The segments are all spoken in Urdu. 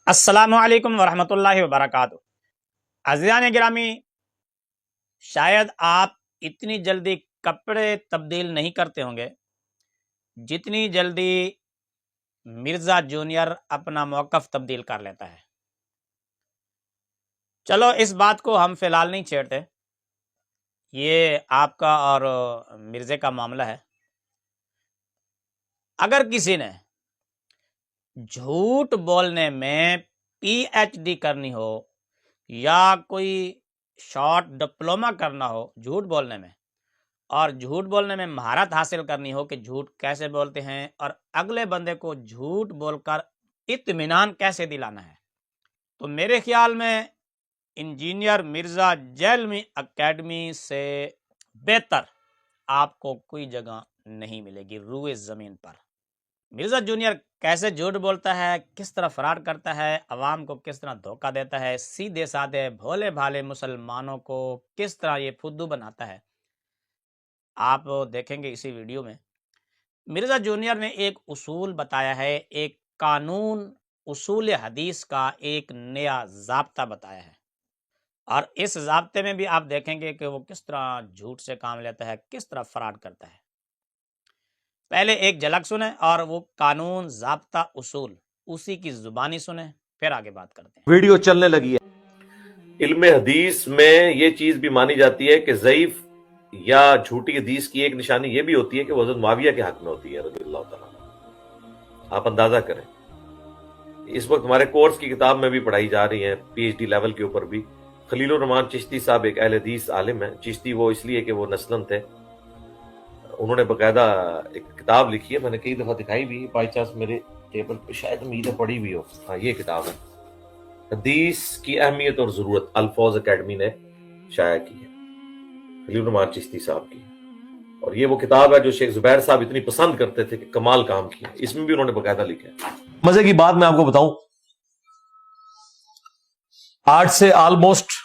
السلام علیکم ورحمۃ اللہ وبرکاتہ۔ عزیزان گرامی، شاید آپ اتنی جلدی کپڑے تبدیل نہیں کرتے ہوں گے جتنی جلدی مرزا جونیئر اپنا موقف تبدیل کر لیتا ہے۔ چلو اس بات کو ہم فی الحال نہیں چھیڑتے، یہ آپ کا اور مرزے کا معاملہ ہے۔ اگر کسی نے جھوٹ بولنے میں پی ایچ ڈی کرنی ہو یا کوئی شارٹ ڈپلوما کرنا ہو جھوٹ بولنے میں، اور جھوٹ بولنے میں مہارت حاصل کرنی ہو کہ جھوٹ کیسے بولتے ہیں اور اگلے بندے کو جھوٹ بول کر اطمینان کیسے دلانا ہے، تو میرے خیال میں انجینئر مرزا جیلمی اکیڈمی سے بہتر آپ کو کوئی جگہ نہیں ملے گی روئے زمین پر۔ مرزا جونیئر کیسے جھوٹ بولتا ہے، کس طرح فراڈ کرتا ہے، عوام کو کس طرح دھوکہ دیتا ہے، سیدھے سادھے بھولے بھالے مسلمانوں کو کس طرح یہ فدو بناتا ہے، آپ دیکھیں گے اسی ویڈیو میں۔ مرزا جونیئر نے ایک اصول بتایا ہے، ایک قانون اصول حدیث کا ایک نیا ضابطہ بتایا ہے، اور اس ضابطے میں بھی آپ دیکھیں گے کہ وہ کس طرح جھوٹ سے کام لیتا ہے، کس طرح فراڈ کرتا ہے۔ پہلے ایک جھلک سنیں اور وہ قانون ضابطہ اصول اسی کی زبانی سنیں، پھر آگے بات کرتے ہیں۔ ویڈیو چلنے لگی ہے۔ علم حدیث میں یہ چیز بھی مانی جاتی ہے کہ ضعیف یا جھوٹی حدیث کی ایک نشانی یہ بھی ہوتی ہے کہ وہ حضرت معاویہ کے حق میں ہوتی ہے رضی اللہ تعالیٰ عنہ۔ آپ اندازہ کریں، اس وقت ہمارے کورس کی کتاب میں بھی پڑھائی جا رہی ہیں، پی ایچ ڈی لیول کے اوپر بھی۔ خلیل الرحمان چشتی صاحب ایک اہل حدیث عالم ہیں، چشتی وہ اس لیے کہ وہ نسلن تھے، انہوں نے باقاعدہ ایک کتاب لکھی ہے، میں نے کئی دفعہ دکھائی بھی، بائی چانس میرے ٹیبل پہ شاید امید ہے پڑھی بھی ہو۔ ہاں، یہ کتاب ہے حدیث کی اہمیت اور ضرورت، الفوظ اکیڈمی نے شائع کی ہے، خلیل الرحمان چشتی صاحب کی، اور یہ وہ کتاب ہے جو شیخ زبیر صاحب اتنی پسند کرتے تھے کہ کمال کام کیا، اس میں بھی انہوں نے باقاعدہ لکھا ہے۔ مزے کی بات میں آپ کو بتاؤں، آج سے آلموسٹ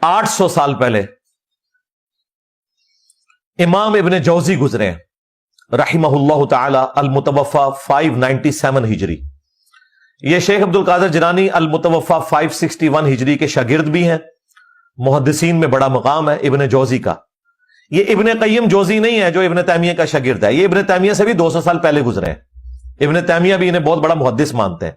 800 سال پہلے امام ابن جوزی گزرے ہیں رحمہ اللہ تعالی، المتوفى 597 ہجری۔ یہ شیخ عبد القادر جیلانی المتوفى 561 ہجری کے شاگرد بھی ہیں، محدثین میں بڑا مقام ہے ابن جوزی کا۔ یہ ابن قیم جوزی نہیں ہے جو ابن تیمیہ کا شاگرد ہے، یہ ابن تیمیہ سے بھی 200 سال پہلے گزرے ہیں۔ ابن تیمیہ بھی انہیں بہت بڑا محدث مانتے ہیں۔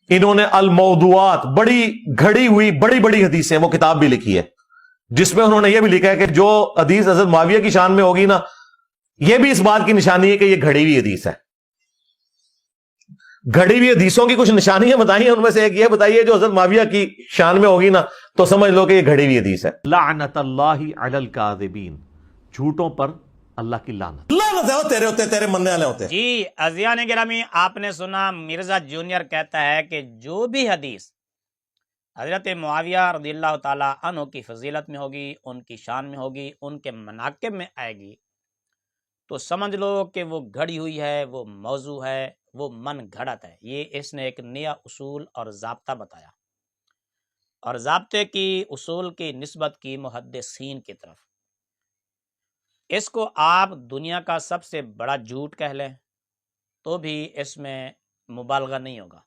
انہوں نے الموضوعات، بڑی گھڑی ہوئی بڑی بڑی حدیثیں، وہ کتاب بھی لکھی ہے جس میں انہوں نے یہ بھی لکھا ہے کہ جو حدیث حضرت معاویہ کی شان میں ہوگی نا، یہ بھی اس بات کی نشانی ہے کہ یہ گھڑی ہوئی حدیث ہے۔ گھڑی ہوئی حدیثوں کی کچھ نشانیاں بتائیے، ان میں سے ایک یہ بتائیے جو حضرت معاویہ کی شان میں ہوگی نا تو سمجھ لو کہ یہ گھڑی ہوئی حدیث ہے۔ لعنت اللہ علی الکاذبین، جھوٹوں پر اللہ کی لعنت۔ لعنت ہے وہ تیرے ہوتے، تیرے مننے والے ہوتے۔ جی عزیزان گرامی، آپ نے سنا مرزا جونیئر کہتا ہے کہ جو بھی حدیث حضرت معاویہ رضی اللہ تعالیٰ عنہ کی فضیلت میں ہوگی، ان کی شان میں ہوگی، ان کے مناقب میں آئے گی، تو سمجھ لو کہ وہ گھڑی ہوئی ہے، وہ موضوع ہے، وہ من گھڑت ہے۔ یہ اس نے ایک نیا اصول اور ضابطہ بتایا، اور ضابطے کی اصول کی نسبت کی محدثین کی طرف۔ اس کو آپ دنیا کا سب سے بڑا جھوٹ کہہ لیں تو بھی اس میں مبالغہ نہیں ہوگا۔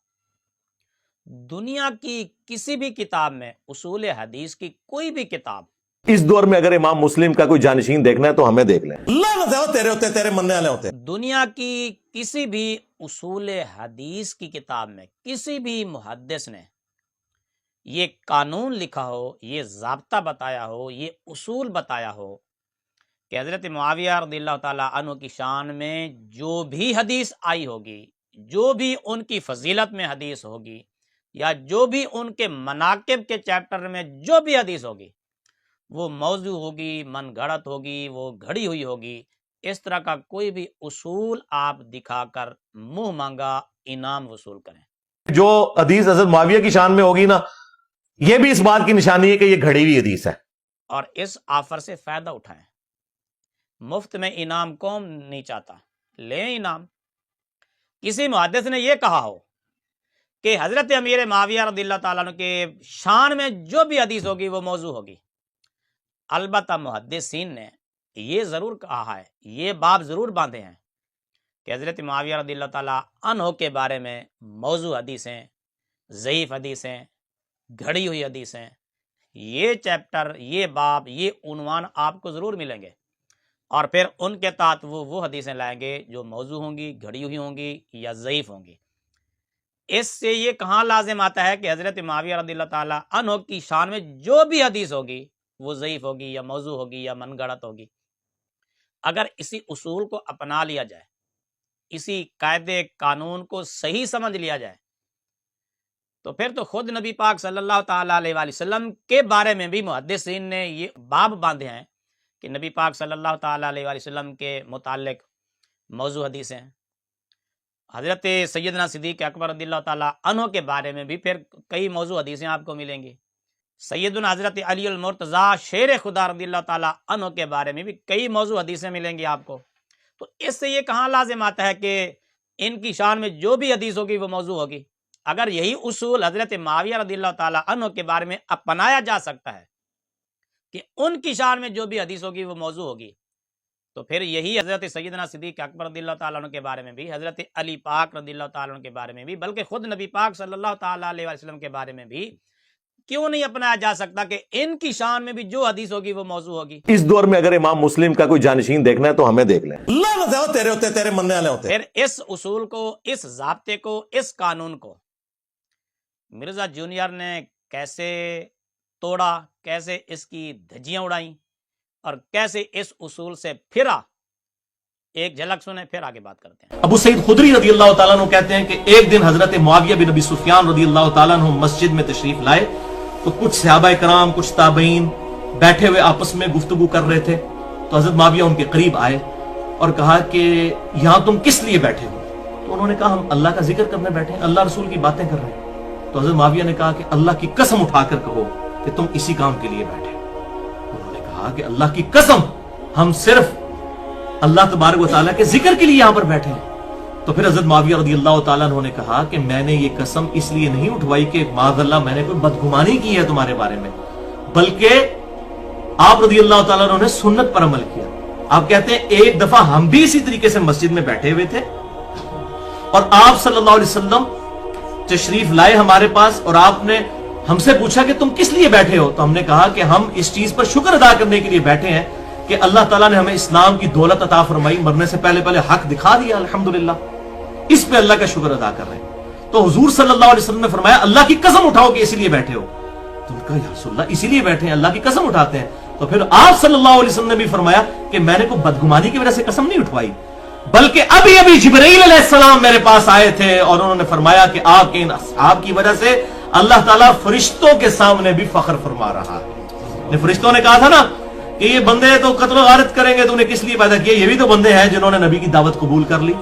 دنیا کی کسی بھی کتاب میں، اصول حدیث کی کوئی بھی کتاب، اس دور میں اگر امام مسلم کا کوئی جانشین دیکھنا ہے تو ہمیں دیکھ لیں۔ لعنت ہے وہ تیرے ہوتے، تیرے مننے والے ہوتے۔ دنیا کی کسی بھی اصول حدیث کی کتاب میں کسی بھی محدث نے یہ قانون لکھا ہو، یہ ضابطہ بتایا ہو، یہ اصول بتایا ہو کہ حضرت معاویہ رضی اللہ تعالیٰ عنہ کی شان میں جو بھی حدیث آئی ہوگی، جو بھی ان کی فضیلت میں حدیث ہوگی، یا جو بھی ان کے مناقب کے چیپٹر میں جو بھی حدیث ہوگی، وہ موضوع ہوگی، من گھڑت ہوگی، وہ گھڑی ہوئی ہوگی، اس طرح کا کوئی بھی اصول آپ دکھا کر منہ مانگا انعام وصول کریں۔ جو حدیث حضرت معاویہ کی شان میں ہوگی نا، یہ بھی اس بات کی نشانی ہے کہ یہ گھڑی ہوئی حدیث ہے، اور اس آفر سے فائدہ اٹھائیں۔ مفت میں انعام کون نہیں چاہتا؟ لیں انعام۔ کسی محدث نے یہ کہا ہو کہ حضرت امیر معاویہ رضی اللہ تعالیٰ عنہ کے شان میں جو بھی حدیث ہوگی وہ موضوع ہوگی، البتہ محدثین نے یہ ضرور کہا ہے، یہ باب ضرور باندھے ہیں کہ حضرت معاویہ رضی اللہ تعالیٰ عنہ کے بارے میں موضوع حدیثیں، ضعیف حدیثیں، گھڑی ہوئی حدیثیں، یہ چیپٹر، یہ باب، یہ عنوان آپ کو ضرور ملیں گے، اور پھر ان کے تحت وہ حدیثیں لائیں گے جو موضوع ہوں گی، گھڑی ہوئی ہوں گی یا ضعیف ہوں گی۔ اس سے یہ کہاں لازم آتا ہے کہ حضرت معاویہ رضی اللہ تعالیٰ عنہ کی شان میں جو بھی حدیث ہوگی وہ ضعیف ہوگی یا موضوع ہوگی یا من گڑت ہوگی۔ اگر اسی اصول کو اپنا لیا جائے، اسی قاعدے قانون کو صحیح سمجھ لیا جائے، تو پھر تو خود نبی پاک صلی اللہ تعالیٰ علیہ وآلہ وسلم کے بارے میں بھی محدثین نے یہ باب باندھے ہیں کہ نبی پاک صلی اللہ تعالیٰ علیہ وآلہ وسلم کے متعلق موضوع حدیثیں ہیں۔ حضرت سیدنا صدیق اکبر رضی اللہ تعالیٰ عنہ کے بارے میں بھی پھر کئی موضوع حدیثیں آپ کو ملیں گی۔ سیدنا حضرت علی المرتضیٰ شیر خدا رضی اللہ تعالیٰ عنہ کے بارے میں بھی کئی موضوع حدیثیں ملیں گی آپ کو۔ تو اس سے یہ کہاں لازم آتا ہے کہ ان کی شان میں جو بھی حدیث ہوگی وہ موضوع ہوگی؟ اگر یہی اصول حضرت معاویہ رضی اللہ تعالیٰ عنہ کے بارے میں اپنایا جا سکتا ہے کہ ان کی شان میں جو بھی حدیث ہوگی وہ موضوع ہوگی، تو پھر یہی حضرت سیدنا صدیق اکبر رضی اللہ تعالیٰ عنہ کے بارے میں بھی، حضرت علی پاک رضی اللہ تعالیٰ عنہ کے بارے میں بھی، بلکہ خود نبی پاک صلی اللہ تعالیٰ علیہ وسلم کے بارے میں بھی کیوں نہیں اپنایا جا سکتا کہ ان کی شان میں بھی جو حدیث ہوگی وہ موضوع ہوگی؟ اس دور میں اگر امام مسلم کا کوئی جانشین دیکھنا ہے تو ہمیں دیکھ لیں، اللہ نہ زیادہ تیرے ہوتے تیرے مننے والے ہوتے۔ پھر اس اصول کو، اس ضابطے کو، اس قانون کو مرزا جونیئر نے کیسے توڑا، کیسے اس کی دھجیاں اڑائیں اور کیسے اس اصول سے پھرا، ایک جھلک سنیں پھر آگے بات کرتے ہیں۔ ابو سعید خدری رضی اللہ تعالیٰ عنہ کہتے ہیں کہ ایک دن حضرت معاویہ بن ابی سفیان رضی اللہ تعالیٰ عنہ مسجد میں تشریف لائے تو کچھ صحابہ کرام، کچھ تابعین بیٹھے ہوئے آپس میں گفتگو کر رہے تھے، تو حضرت معاویہ ان کے قریب آئے اور کہا کہ یہاں تم کس لیے بیٹھے ہو؟ تو انہوں نے کہا ہم اللہ کا ذکر کرنے بیٹھے ہیں، اللہ رسول کی باتیں کر رہے ہیں۔ تو حضرت معاویہ نے کہا کہ اللہ کی قسم اٹھا کر کہو کہ تم اسی کام کے لیے بیٹھے۔ انہوں نے کہا کہ اللہ کی قسم ہم صرف اللہ تبارک و تعالیٰ کے ذکر کے لیے یہاں پر بیٹھے ہیں۔ تو پھر حضرت معاویہ رضی اللہ تعالیٰ عنہ نے کہا کہ میں نے یہ قسم اس لیے نہیں اٹھوائی کہ معاذ اللہ میں نے کوئی بدگمانی کی ہے تمہارے بارے میں، بلکہ آپ رضی اللہ تعالیٰ عنہ نے سنت پر عمل کیا۔ آپ کہتے ہیں ایک دفعہ ہم بھی اسی طریقے سے مسجد میں بیٹھے ہوئے تھے اور آپ صلی اللہ علیہ وسلم تشریف لائے ہمارے پاس اور آپ نے ہم سے پوچھا کہ تم کس لیے بیٹھے ہو؟ تو ہم نے کہا کہ ہم اس چیز پر شکر ادا کرنے کے لیے بیٹھے ہیں کہ اللہ تعالیٰ نے ہمیں اسلام کی دولت عطا فرمائی، مرنے سے پہلے حق دکھا دیا، الحمدللہ، اس پہ اللہ کا شکر ادا کر رہے ہیں۔ تو حضور صلی اللہ علیہ وسلم نے فرمایا اللہ کی قسم اٹھاؤ کہ اسی لیے بیٹھے ہو۔ تو کہا یا رسول اللہ اسی لیے بیٹھے ہیں، اللہ کی قسم اٹھاتے ہیں۔ تو پھر آپ صلی اللہ علیہ وسلم نے بھی فرمایا کہ میں نے کوئی بدگمانی کی وجہ سے قسم نہیں اٹھوائی، بلکہ ابھی جبرائیل علیہ السلام میرے پاس آئے تھے اور انہوں نے فرمایا کہ آپ کے ان اصحاب کی وجہ سے اللہ تعالیٰ فرشتوں کے سامنے بھی فخر فرما رہا ہے۔ فرشتوں نے کہا تھا نا کہ یہ بندے تو قتل و غارت کریں گے، تو انہیں کس لیے پیدا کیا؟ یہ بھی تو بندے ہیں جنہوں نے نبی کی دعوت قبول کر لی۔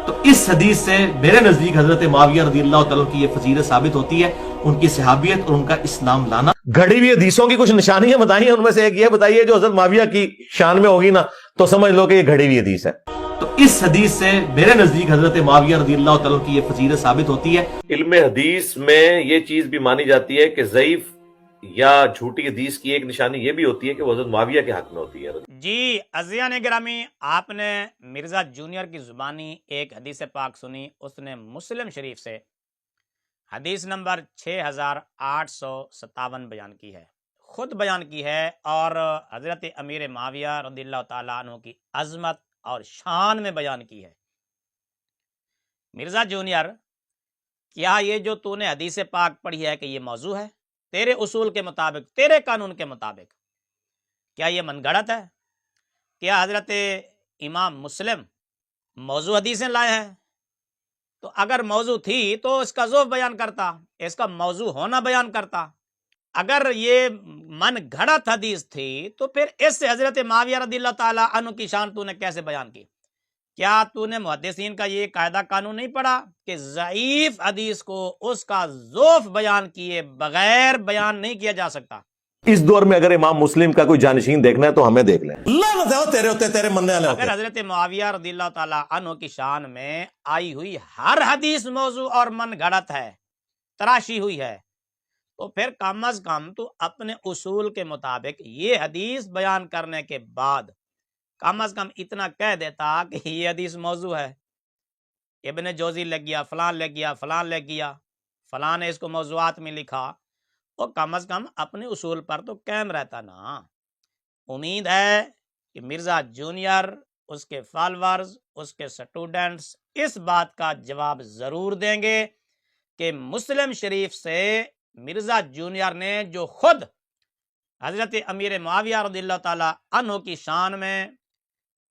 تو اس حدیث سے میرے نزدیک حضرت معاویہ رضی اللہ تعالیٰ کی یہ فضیلت ثابت ہوتی ہے، ان کی صحابیت اور ان کا اسلام لانا۔ گھڑی ہوئی حدیثوں کی کچھ نشانیاں بتائیے، ان میں سے ایک یہ بتائیے جو حضرت معاویہ کی شان میں ہوگی نا تو سمجھ لو کہ یہ گھڑی ہوئی حدیث ہے۔ تو اس حدیث سے میرے نزدیک حضرت معاویہ رضی اللہ تعالیٰ کی یہ فضیلت ثابت ہوتی ہے۔ علم حدیث میں یہ چیز بھی مانی جاتی ہے کہ ضعیف یا جھوٹی حدیث کی ایک نشانی یہ بھی ہوتی ہے کہ وہ حضرت معاویہ کے حق میں ہوتی ہے۔ جی عزیزان گرامی، آپ نے مرزا جونیئر کی زبانی ایک حدیث پاک سنی، اس نے مسلم شریف سے حدیث نمبر 6857 بیان کی ہے، خود بیان کی ہے، اور حضرت امیر معاویہ رضی اللہ تعالیٰ عنہ کی عظمت اور شان میں بیان کی ہے۔ مرزا جونیئر، کیا یہ جو تو نے حدیث پاک پڑھی ہے کہ یہ موضوع ہے تیرے اصول کے مطابق، تیرے قانون کے مطابق، کیا یہ من گڑت ہے؟ کیا حضرت امام مسلم موضوع حدیثیں لائے ہیں؟ تو اگر موضوع تھی تو اس کا ذوف بیان کرتا، اس کا موضوع ہونا بیان کرتا۔ اگر یہ من گھڑت حدیث تھی تو پھر اس سے حضرت معاویہ رضی اللہ تعالیٰ عنہ کی شان تو نے کیسے بیان کی؟ کیا تو نے محدثین کا یہ قاعدہ قانون نہیں پڑھا کہ ضعیف حدیث کو اس کا ذوف بیان کیے بغیر بیان نہیں کیا جا سکتا؟ اس دور میں اگر امام مسلم کا کوئی جانشین دیکھنا ہے تو ہمیں دیکھ لیں، اللہ نہ زیادہ تیرے ہوتے تیرے مننے والے ہوتے۔ اگر حضرت معاویہ رضی اللہ تعالیٰ عنہ کی شان میں آئی ہوئی ہر حدیث موضوع اور من گھڑت ہے، تراشی ہوئی ہے، تو پھر کم از کم تو اپنے اصول کے مطابق یہ حدیث بیان کرنے کے بعد کم از کم اتنا کہہ دیتا کہ یہ حدیث موضوع ہے، ابن جوزی لگ گیا، فلان لگ گیا، فلان لگ گیا، فلان نے اس کو موضوعات میں لکھا، وہ کم از کم اپنے اصول پر تو قائم رہتا نا۔ امید ہے کہ مرزا جونیئر، اس کے فالورز، اس کے سٹوڈنٹس اس بات کا جواب ضرور دیں گے کہ مسلم شریف سے مرزا جونیئر نے جو خود حضرت امیر معاویہ رضی اللہ تعالی عنہ کی شان میں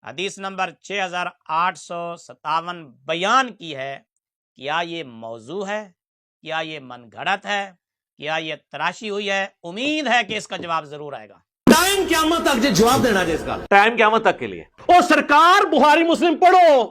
حدیث نمبر 6857 بیان کی ہے، کیا یہ موضوع ہے؟ کیا یہ من گھڑت ہے؟ کیا یہ تراشی ہوئی ہے؟ امید ہے کہ اس کا جواب ضرور آئے گا۔ ٹائم قیامت تک جو جواب دینا جس کا ٹائم قیامت تک کے لیے او سرکار بخاری مسلم پڑھو،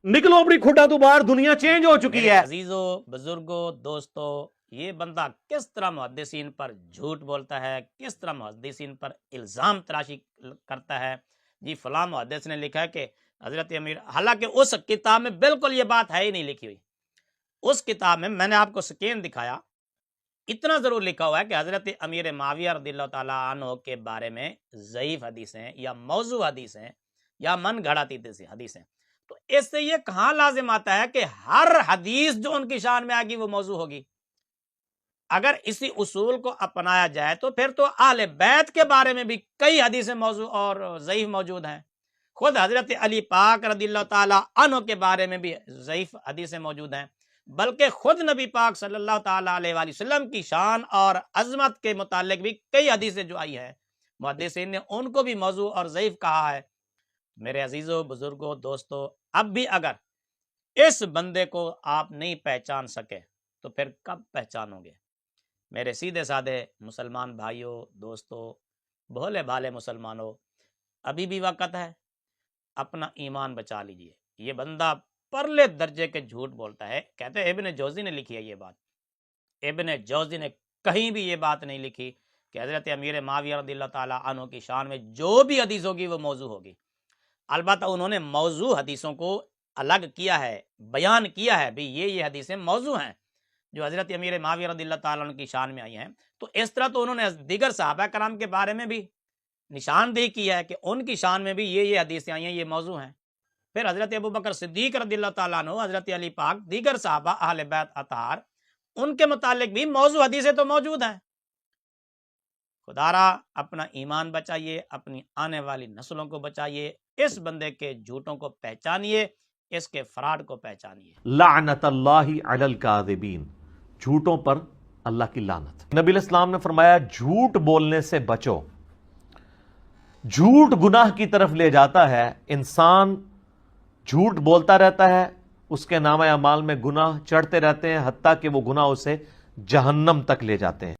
نکلو اپنی کھڈا تو باہر، دنیا چینج ہو چکی ہے۔ عزیزو، بزرگو، دوستو، یہ بندہ کس طرح محدثین پر جھوٹ بولتا ہے، کس طرح محدثین پر الزام تراشی کرتا ہے۔ جی فلاں محدث نے لکھا ہے کہ حضرت امیر، حالانکہ اس کتاب میں بالکل یہ بات ہے ہی نہیں لکھی ہوئی۔ اس کتاب میں نے آپ کو سکین دکھایا، اتنا ضرور لکھا ہوا ہے کہ حضرت امیر معاویہ رضی اللہ تعالیٰ عنہ کے بارے میں ضعیف حدیثیں یا موضوع حدیثیں یا من گھڑاتی حدیثیں۔ تو اس سے یہ کہاں لازم آتا ہے کہ ہر حدیث جو ان کی شان میں آئے گی وہ موضوع ہوگی؟ اگر اسی اصول کو اپنایا جائے تو پھر تو اہل بیت کے بارے میں بھی کئی حدیثیں موضوع اور ضعیف موجود ہیں، خود حضرت علی پاک رضی اللہ تعالیٰ عنہ کے بارے میں بھی ضعیف حدیثیں موجود ہیں، بلکہ خود نبی پاک صلی اللہ تعالیٰ علیہ وآلہ وسلم کی شان اور عظمت کے متعلق بھی کئی حدیثیں جو آئی ہیں، محدثین نے ان کو بھی موضوع اور ضعیف کہا ہے۔ میرے عزیزوں، بزرگوں، دوستوں، اب بھی اگر اس بندے کو آپ نہیں پہچان سکے تو پھر کب پہچانو گے؟ میرے سیدھے سادھے مسلمان بھائیوں، دوستوں، بھولے بھالے مسلمانوں، ابھی بھی وقت ہے، اپنا ایمان بچا لیجئے۔ یہ بندہ پرلے درجے کے جھوٹ بولتا ہے۔ کہتے ہیں ابن جوزی نے لکھی ہے یہ بات، ابن جوزی نے کہیں بھی یہ بات نہیں لکھی کہ حضرت امیر معاویہ رضی اللہ تعالیٰ عنہ کی شان میں جو بھی حدیث ہوگی وہ موضوع ہوگی۔ البتہ انہوں نے موضوع حدیثوں کو الگ کیا ہے، بیان کیا ہے، بھی یہ حدیثیں موضوع ہیں جو حضرت امیر معاویہ رضی اللہ تعالیٰ عنہ کی شان میں آئی ہیں۔ تو اس طرح تو انہوں نے دیگر صحابہ کرام کے بارے میں بھی نشاندہی کی ہے کہ ان کی شان میں بھی یہ حدیثیں آئی ہیں، یہ موضوع ہیں۔ پھر حضرت ابوبکر صدیق رضی اللہ تعالیٰ عنہ، حضرت علی پاک، دیگر صحابہ اہل بیت اطہار، ان کے متعلق بھی موضوع حدیثیں تو موجود ہیں۔ خدا را اپنا ایمان بچائیے، اپنی آنے والی نسلوں کو بچائیے، اس بندے کے جھوٹوں کو پہچانیے، اس کے فراڈ کو پہچانیے۔ لعنت اللہ علی الکاذبین، جھوٹوں پر اللہ کی لعنت۔ نبی علیہ السلام نے فرمایا جھوٹ بولنے سے بچو، جھوٹ گناہ کی طرف لے جاتا ہے۔ انسان جھوٹ بولتا رہتا ہے، اس کے نامہ اعمال میں گناہ چڑھتے رہتے ہیں، حتیٰ کہ وہ گناہ اسے جہنم تک لے جاتے ہیں۔